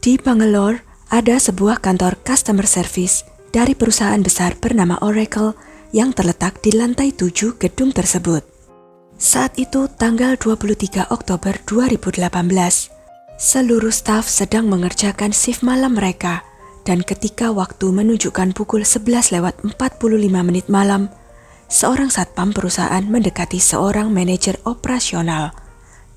Di Bangalore, ada sebuah kantor customer service dari perusahaan besar bernama Oracle yang terletak di lantai 7 gedung tersebut. Saat itu tanggal 23 Oktober 2018, seluruh staf sedang mengerjakan shift malam mereka dan ketika waktu menunjukkan pukul 11:45 malam, seorang satpam perusahaan mendekati seorang manajer operasional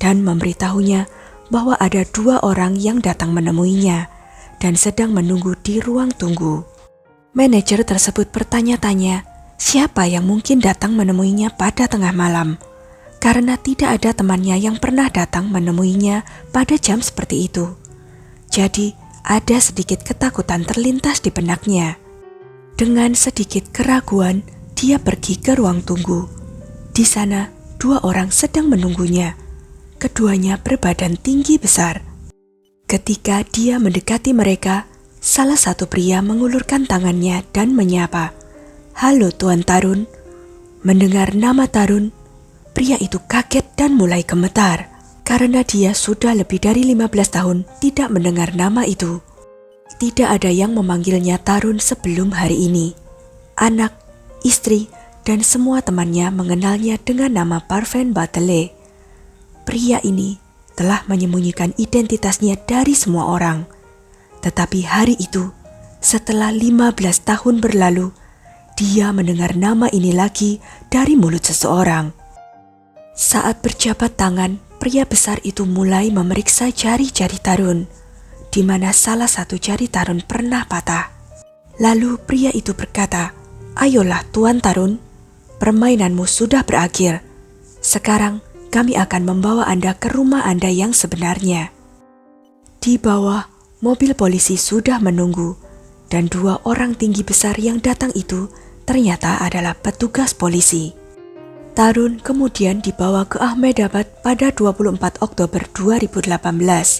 dan memberitahunya bahwa ada 2 orang yang datang menemuinya dan sedang menunggu di ruang tunggu. Manajer tersebut bertanya-tanya siapa yang mungkin datang menemuinya pada tengah malam, karena tidak ada temannya yang pernah datang menemuinya pada jam seperti itu. Jadi, ada sedikit ketakutan terlintas di benaknya. Dengan sedikit keraguan, dia pergi ke ruang tunggu. Di sana, 2 orang sedang menunggunya. Keduanya berbadan tinggi besar. Ketika dia mendekati mereka, salah satu pria mengulurkan tangannya dan menyapa, "Halo Tuan Tarun." Mendengar nama Tarun, pria itu kaget dan mulai gemetar karena dia sudah lebih dari 15 tahun tidak mendengar nama itu. Tidak ada yang memanggilnya Tarun sebelum hari ini. Anak, istri, dan semua temannya mengenalnya dengan nama Parveen Batale. Pria ini telah menyembunyikan identitasnya dari semua orang. Tetapi hari itu, setelah 15 tahun berlalu, dia mendengar nama ini lagi dari mulut seseorang. Saat berjabat tangan, pria besar itu mulai memeriksa jari-jari Tarun, di mana salah satu jari Tarun pernah patah. Lalu pria itu berkata, "Ayolah Tuan Tarun, permainanmu sudah berakhir. Sekarang kami akan membawa Anda ke rumah Anda yang sebenarnya." Di bawah, mobil polisi sudah menunggu, dan 2 orang tinggi besar yang datang itu ternyata adalah petugas polisi. Tarun kemudian dibawa ke Ahmedabad pada 24 Oktober 2018.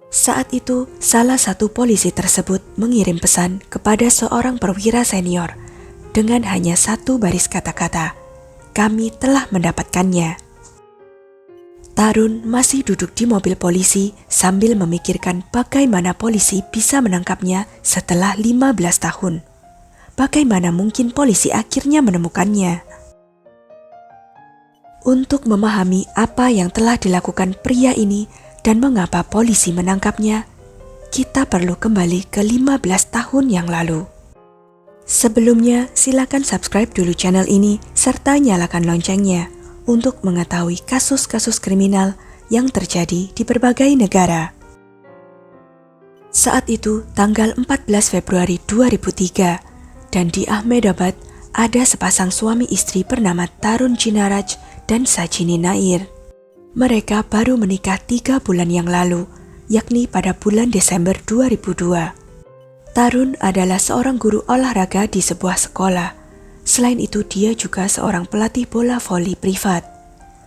Saat itu, salah satu polisi tersebut mengirim pesan kepada seorang perwira senior dengan hanya 1 baris kata-kata, "Kami telah mendapatkannya." Tarun masih duduk di mobil polisi sambil memikirkan bagaimana polisi bisa menangkapnya setelah 15 tahun. Bagaimana mungkin polisi akhirnya menemukannya? Untuk memahami apa yang telah dilakukan pria ini dan mengapa polisi menangkapnya, kita perlu kembali ke 15 tahun yang lalu. Sebelumnya, silakan subscribe dulu channel ini serta nyalakan loncengnya untuk mengetahui kasus-kasus kriminal yang terjadi di berbagai negara. Saat itu tanggal 14 Februari 2003 dan di Ahmedabad ada sepasang suami istri bernama Tarun Chinaraj dan Sajini Nair. Mereka baru menikah 3 bulan yang lalu, yakni pada bulan Desember 2002. Tarun adalah seorang guru olahraga di sebuah sekolah. Selain itu dia juga seorang pelatih bola voli privat.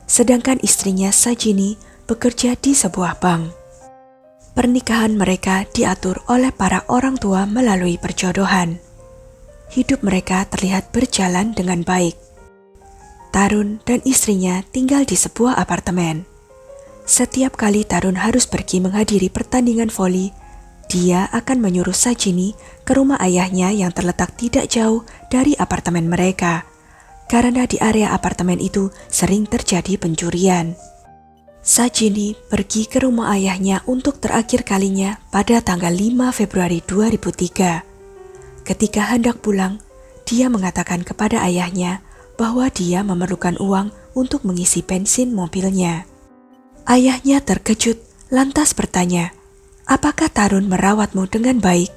Sedangkan istrinya Sajini bekerja di sebuah bank. Pernikahan mereka diatur oleh para orang tua melalui perjodohan. Hidup mereka terlihat berjalan dengan baik. Tarun dan istrinya tinggal di sebuah apartemen. Setiap kali Tarun harus pergi menghadiri pertandingan voli, dia akan menyuruh Sajini ke rumah ayahnya yang terletak tidak jauh dari apartemen mereka, karena di area apartemen itu sering terjadi pencurian. Sajini pergi ke rumah ayahnya untuk terakhir kalinya pada tanggal 5 Februari 2003. Ketika hendak pulang, dia mengatakan kepada ayahnya bahwa dia memerlukan uang untuk mengisi bensin mobilnya. Ayahnya terkejut lantas bertanya, "Apakah Tarun merawatmu dengan baik?"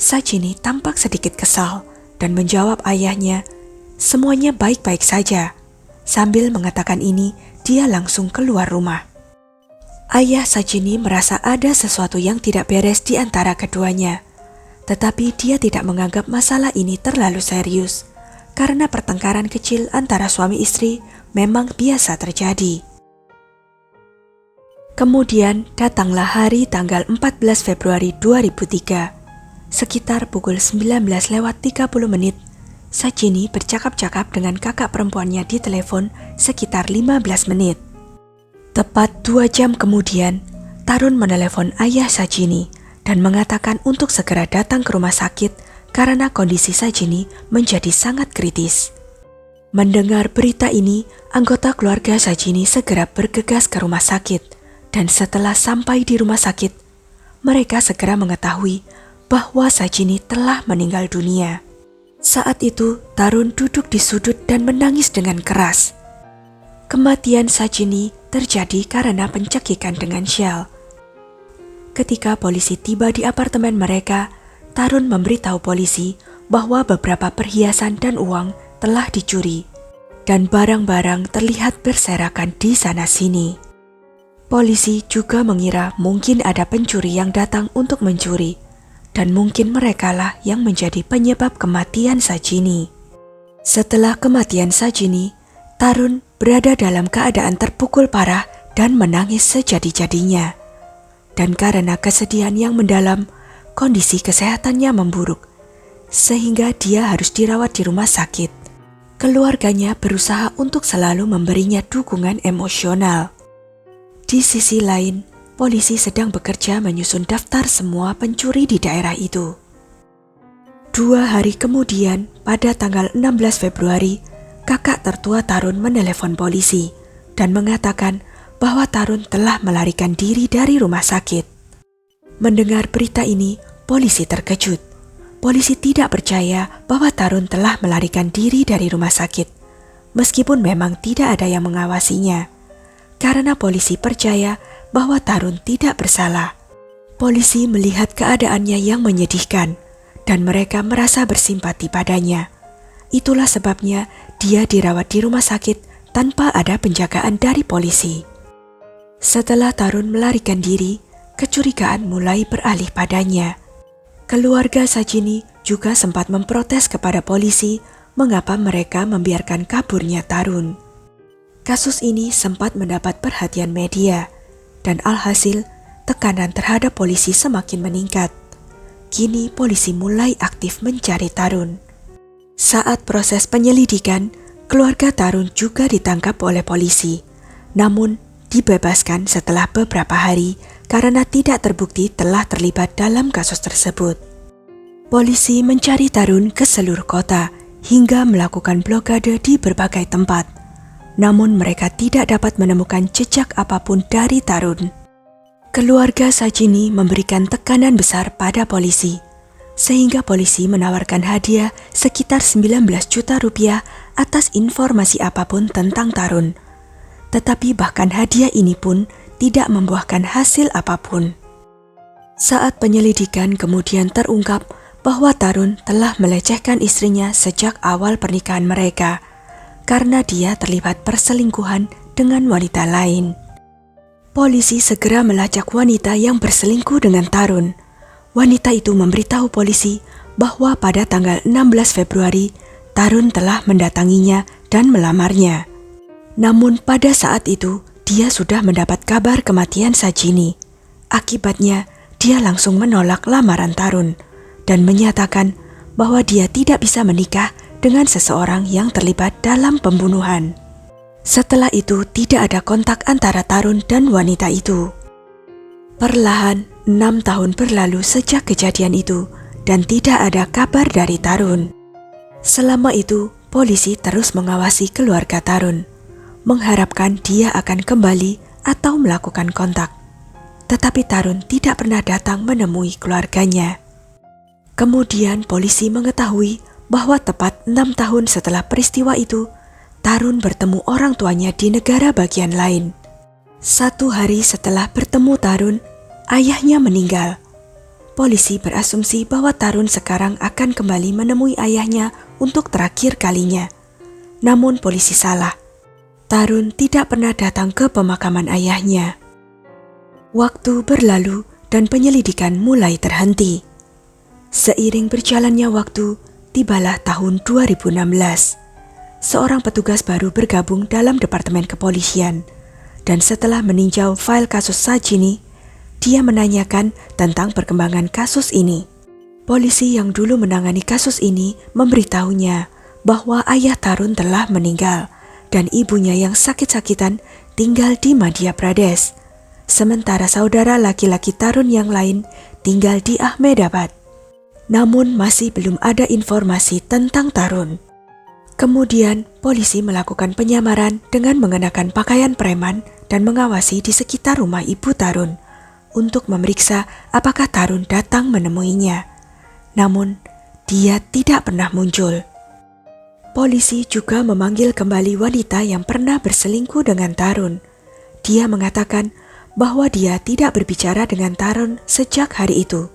Sajini tampak sedikit kesal dan menjawab ayahnya, "Semuanya baik-baik saja." Sambil mengatakan ini, dia langsung keluar rumah. Ayah Sajini merasa ada sesuatu yang tidak beres di antara keduanya. Tetapi dia tidak menganggap masalah ini terlalu serius, karena pertengkaran kecil antara suami istri memang biasa terjadi. Kemudian datanglah hari tanggal 14 Februari 2003. Sekitar pukul 19:30, Sajini bercakap-cakap dengan kakak perempuannya di telepon sekitar 15 menit. Tepat 2 jam kemudian, Tarun menelepon ayah Sajini dan mengatakan untuk segera datang ke rumah sakit karena kondisi Sajini menjadi sangat kritis. Mendengar berita ini, anggota keluarga Sajini segera bergegas ke rumah sakit, dan setelah sampai di rumah sakit, mereka segera mengetahui bahwa Sajini telah meninggal dunia. Saat itu, Tarun duduk di sudut dan menangis dengan keras. Kematian Sajini terjadi karena pencekikan dengan shell. Ketika polisi tiba di apartemen mereka, Tarun memberitahu polisi bahwa beberapa perhiasan dan uang telah dicuri, dan barang-barang terlihat berserakan di sana-sini. Polisi juga mengira mungkin ada pencuri yang datang untuk mencuri, dan mungkin merekalah yang menjadi penyebab kematian Sajini. Setelah kematian Sajini, Tarun berada dalam keadaan terpukul parah dan menangis sejadi-jadinya. Dan karena kesedihan yang mendalam, kondisi kesehatannya memburuk, sehingga dia harus dirawat di rumah sakit. Keluarganya berusaha untuk selalu memberinya dukungan emosional. Di sisi lain, polisi sedang bekerja menyusun daftar semua pencuri di daerah itu. 2 hari kemudian, pada tanggal 16 Februari, kakak tertua Tarun menelepon polisi dan mengatakan bahwa Tarun telah melarikan diri dari rumah sakit. Mendengar berita ini, polisi terkejut. Polisi tidak percaya bahwa Tarun telah melarikan diri dari rumah sakit, meskipun memang tidak ada yang mengawasinya, karena polisi percaya bahwa Tarun tidak bersalah. Polisi melihat keadaannya yang menyedihkan, dan mereka merasa bersimpati padanya. Itulah sebabnya dia dirawat di rumah sakit tanpa ada penjagaan dari polisi. Setelah Tarun melarikan diri, kecurigaan mulai beralih padanya. Keluarga Sajini juga sempat memprotes kepada polisi mengapa mereka membiarkan kaburnya Tarun. Kasus ini sempat mendapat perhatian media, dan alhasil tekanan terhadap polisi semakin meningkat. Kini polisi mulai aktif mencari Tarun. Saat proses penyelidikan, keluarga Tarun juga ditangkap oleh polisi, namun dibebaskan setelah beberapa hari karena tidak terbukti telah terlibat dalam kasus tersebut. Polisi mencari Tarun ke seluruh kota hingga melakukan blokade di berbagai tempat, namun mereka tidak dapat menemukan jejak apapun dari Tarun. Keluarga Sajini memberikan tekanan besar pada polisi, sehingga polisi menawarkan hadiah sekitar 19 juta rupiah atas informasi apapun tentang Tarun. Tetapi bahkan hadiah ini pun tidak membuahkan hasil apapun. Saat penyelidikan kemudian terungkap bahwa Tarun telah melecehkan istrinya sejak awal pernikahan mereka, karena dia terlibat perselingkuhan dengan wanita lain. Polisi segera melacak wanita yang berselingkuh dengan Tarun. Wanita itu memberitahu polisi bahwa pada tanggal 16 Februari, Tarun telah mendatanginya dan melamarnya. Namun pada saat itu, dia sudah mendapat kabar kematian Sajini. Akibatnya, dia langsung menolak lamaran Tarun dan menyatakan bahwa dia tidak bisa menikah dengan seseorang yang terlibat dalam pembunuhan. Setelah itu, tidak ada kontak antara Tarun dan wanita itu. Perlahan, 6 tahun berlalu sejak kejadian itu dan tidak ada kabar dari Tarun. Selama itu, polisi terus mengawasi keluarga Tarun, mengharapkan dia akan kembali atau melakukan kontak. Tetapi Tarun tidak pernah datang menemui keluarganya. Kemudian polisi mengetahui bahwa tepat 6 tahun setelah peristiwa itu, Tarun bertemu orang tuanya di negara bagian lain. 1 hari setelah bertemu Tarun, ayahnya meninggal. Polisi berasumsi bahwa Tarun sekarang akan kembali menemui ayahnya untuk terakhir kalinya. Namun polisi salah. Tarun tidak pernah datang ke pemakaman ayahnya. Waktu berlalu dan penyelidikan mulai terhenti. Seiring berjalannya waktu, tibalah tahun 2016. Seorang petugas baru bergabung dalam Departemen Kepolisian, dan setelah meninjau file kasus Sajini, dia menanyakan tentang perkembangan kasus ini. Polisi yang dulu menangani kasus ini memberitahunya bahwa ayah Tarun telah meninggal dan ibunya yang sakit-sakitan tinggal di Madhya Pradesh. Sementara saudara laki-laki Tarun yang lain tinggal di Ahmedabad. Namun masih belum ada informasi tentang Tarun. Kemudian polisi melakukan penyamaran dengan mengenakan pakaian preman dan mengawasi di sekitar rumah ibu Tarun untuk memeriksa apakah Tarun datang menemuinya. Namun dia tidak pernah muncul. Polisi juga memanggil kembali wanita yang pernah berselingkuh dengan Tarun. Dia mengatakan bahwa dia tidak berbicara dengan Tarun sejak hari itu.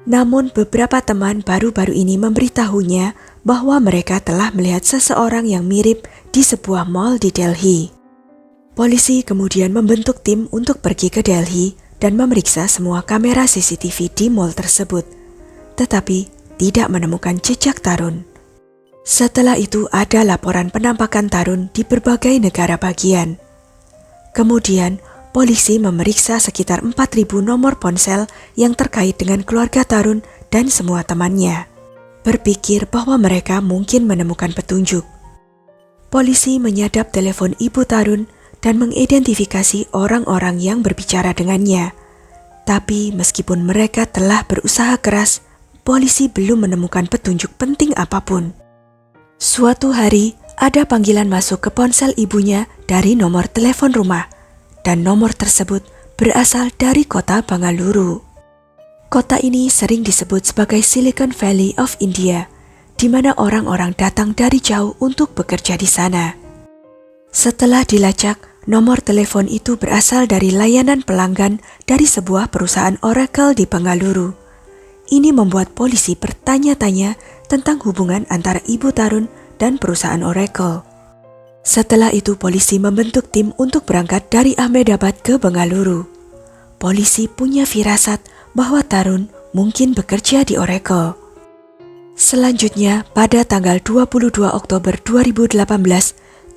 Namun beberapa teman baru-baru ini memberitahunya bahwa mereka telah melihat seseorang yang mirip di sebuah mall di Delhi. Polisi kemudian membentuk tim untuk pergi ke Delhi dan memeriksa semua kamera CCTV di mall tersebut, tetapi tidak menemukan jejak Tarun. Setelah itu ada laporan penampakan Tarun di berbagai negara bagian. Kemudian polisi memeriksa sekitar 4.000 nomor ponsel yang terkait dengan keluarga Tarun dan semua temannya, berpikir bahwa mereka mungkin menemukan petunjuk. Polisi menyadap telepon ibu Tarun dan mengidentifikasi orang-orang yang berbicara dengannya. Tapi meskipun mereka telah berusaha keras, polisi belum menemukan petunjuk penting apapun. Suatu hari, ada panggilan masuk ke ponsel ibunya dari nomor telepon rumah, dan nomor tersebut berasal dari kota Bangalore. Kota ini sering disebut sebagai Silicon Valley of India, di mana orang-orang datang dari jauh untuk bekerja di sana. Setelah dilacak, nomor telepon itu berasal dari layanan pelanggan dari sebuah perusahaan Oracle di Bangalore. Ini membuat polisi bertanya-tanya tentang hubungan antara ibu Tarun dan perusahaan Oracle. Setelah itu polisi membentuk tim untuk berangkat dari Ahmedabad ke Bangalore. Polisi punya firasat bahwa Tarun mungkin bekerja di Oracle. Selanjutnya, pada tanggal 22 Oktober 2018,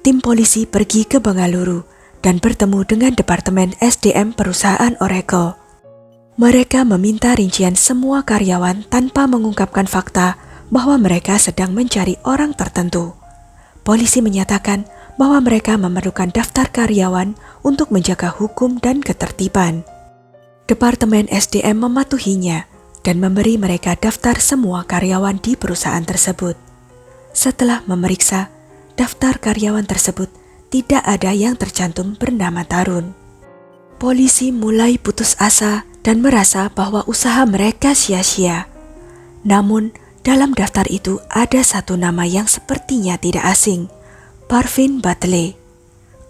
tim polisi pergi ke Bangalore dan bertemu dengan Departemen SDM perusahaan Oracle. Mereka meminta rincian semua karyawan tanpa mengungkapkan fakta bahwa mereka sedang mencari orang tertentu. Polisi menyatakan bahwa mereka memerlukan daftar karyawan untuk menjaga hukum dan ketertiban. Departemen SDM mematuhinya dan memberi mereka daftar semua karyawan di perusahaan tersebut. Setelah memeriksa, daftar karyawan tersebut tidak ada yang tercantum bernama Tarun. Polisi mulai putus asa dan merasa bahwa usaha mereka sia-sia. Namun, dalam daftar itu ada satu nama yang sepertinya tidak asing, Parveen Batle.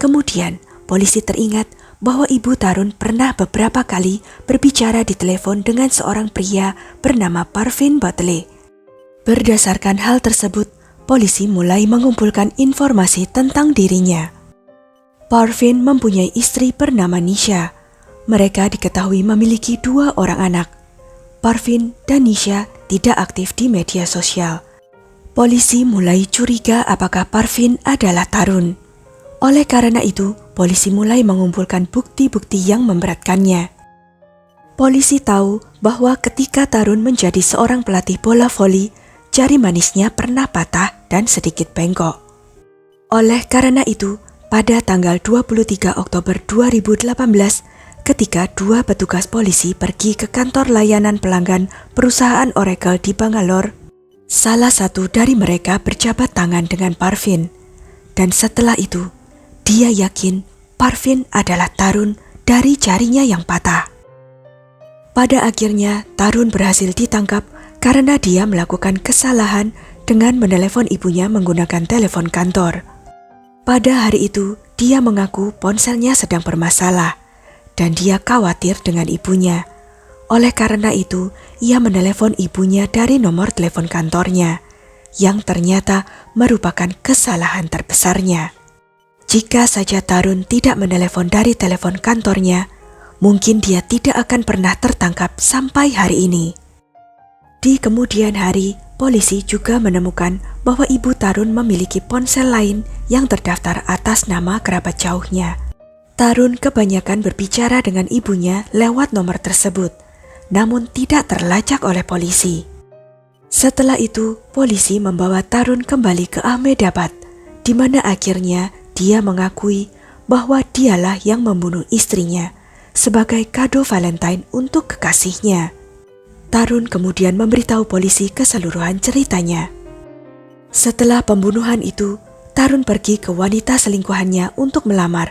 Kemudian, polisi teringat bahwa ibu Tarun pernah beberapa kali berbicara di telepon dengan seorang pria bernama Parveen Batle. Berdasarkan hal tersebut, polisi mulai mengumpulkan informasi tentang dirinya. Parveen mempunyai istri bernama Nisha. Mereka diketahui memiliki 2 orang anak. Parveen dan Nisha tidak aktif di media sosial. Polisi mulai curiga apakah Parveen adalah Tarun. Oleh karena itu, polisi mulai mengumpulkan bukti-bukti yang memberatkannya. Polisi tahu bahwa ketika Tarun menjadi seorang pelatih bola voli, jari manisnya pernah patah dan sedikit bengkok. Oleh karena itu, pada tanggal 23 Oktober 2018, ketika 2 petugas polisi pergi ke kantor layanan pelanggan perusahaan Oracle di Bangalore, salah satu dari mereka berjabat tangan dengan Parveen. Dan setelah itu, dia yakin Parveen adalah Tarun dari jarinya yang patah. Pada akhirnya, Tarun berhasil ditangkap karena dia melakukan kesalahan dengan menelepon ibunya menggunakan telepon kantor. Pada hari itu, dia mengaku ponselnya sedang bermasalah dan dia khawatir dengan ibunya. Oleh karena itu, ia menelepon ibunya dari nomor telepon kantornya, yang ternyata merupakan kesalahan terbesarnya. Jika saja Tarun tidak menelepon dari telepon kantornya, mungkin dia tidak akan pernah tertangkap sampai hari ini. Di kemudian hari, polisi juga menemukan bahwa ibu Tarun memiliki ponsel lain yang terdaftar atas nama kerabat jauhnya. Tarun kebanyakan berbicara dengan ibunya lewat nomor tersebut, namun tidak terlacak oleh polisi. Setelah itu, polisi membawa Tarun kembali ke Ahmedabad, di mana akhirnya dia mengakui bahwa dialah yang membunuh istrinya sebagai kado Valentine untuk kekasihnya. Tarun kemudian memberitahu polisi keseluruhan ceritanya. Setelah pembunuhan itu, Tarun pergi ke wanita selingkuhannya untuk melamar,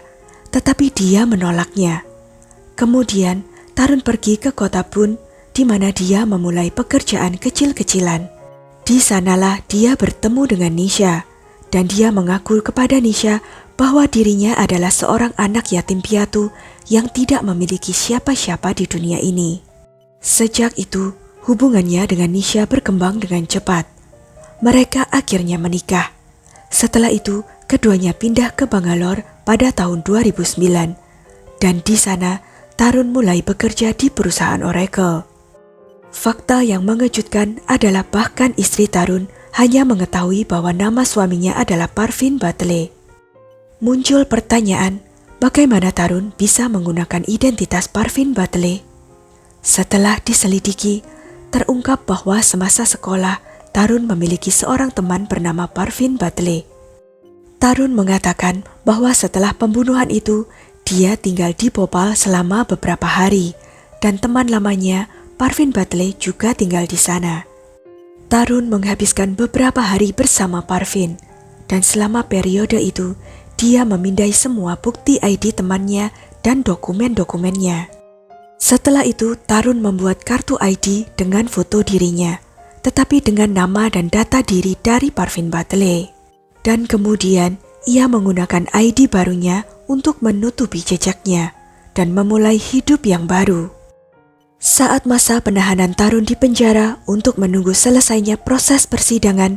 tetapi dia menolaknya. Kemudian, Tarun pergi ke kota Bun, di mana dia memulai pekerjaan kecil-kecilan. Di sanalah dia bertemu dengan Nisha, dan dia mengaku kepada Nisha bahwa dirinya adalah seorang anak yatim piatu yang tidak memiliki siapa-siapa di dunia ini. Sejak itu, hubungannya dengan Nisha berkembang dengan cepat. Mereka akhirnya menikah. Setelah itu, keduanya pindah ke Bangalore pada tahun 2009, dan di sana Tarun mulai bekerja di perusahaan Oracle. Fakta yang mengejutkan adalah bahkan istri Tarun hanya mengetahui bahwa nama suaminya adalah Parvin Batle. Muncul pertanyaan, bagaimana Tarun bisa menggunakan identitas Parvin Batle? Setelah diselidiki, terungkap bahwa semasa sekolah, Tarun memiliki seorang teman bernama Parvin Batle. Tarun mengatakan bahwa setelah pembunuhan itu, dia tinggal di Bhopal selama beberapa hari, dan teman lamanya, Parvin Batle, juga tinggal di sana. Tarun menghabiskan beberapa hari bersama Parvin, dan selama periode itu, dia memindai semua bukti ID temannya dan dokumen-dokumennya. Setelah itu, Tarun membuat kartu ID dengan foto dirinya, tetapi dengan nama dan data diri dari Parvin Batle. Dan kemudian, ia menggunakan ID barunya untuk menutupi jejaknya dan memulai hidup yang baru. Saat masa penahanan Tarun di penjara untuk menunggu selesainya proses persidangan,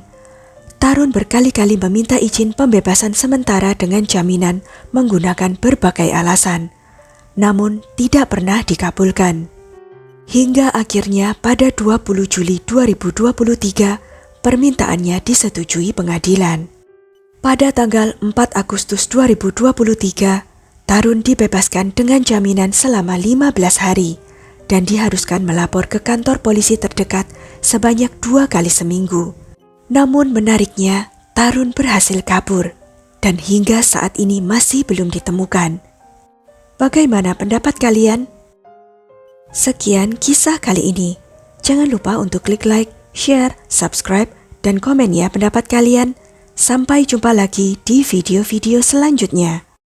Tarun berkali-kali meminta izin pembebasan sementara dengan jaminan menggunakan berbagai alasan, namun tidak pernah dikabulkan. Hingga akhirnya pada 20 Juli 2023, permintaannya disetujui pengadilan. Pada tanggal 4 Agustus 2023, Tarun dibebaskan dengan jaminan selama 15 hari dan diharuskan melapor ke kantor polisi terdekat sebanyak 2 kali seminggu. Namun menariknya, Tarun berhasil kabur dan hingga saat ini masih belum ditemukan. Bagaimana pendapat kalian? Sekian kisah kali ini. Jangan lupa untuk klik like, share, subscribe, dan komen ya pendapat kalian. Sampai jumpa lagi di video-video selanjutnya.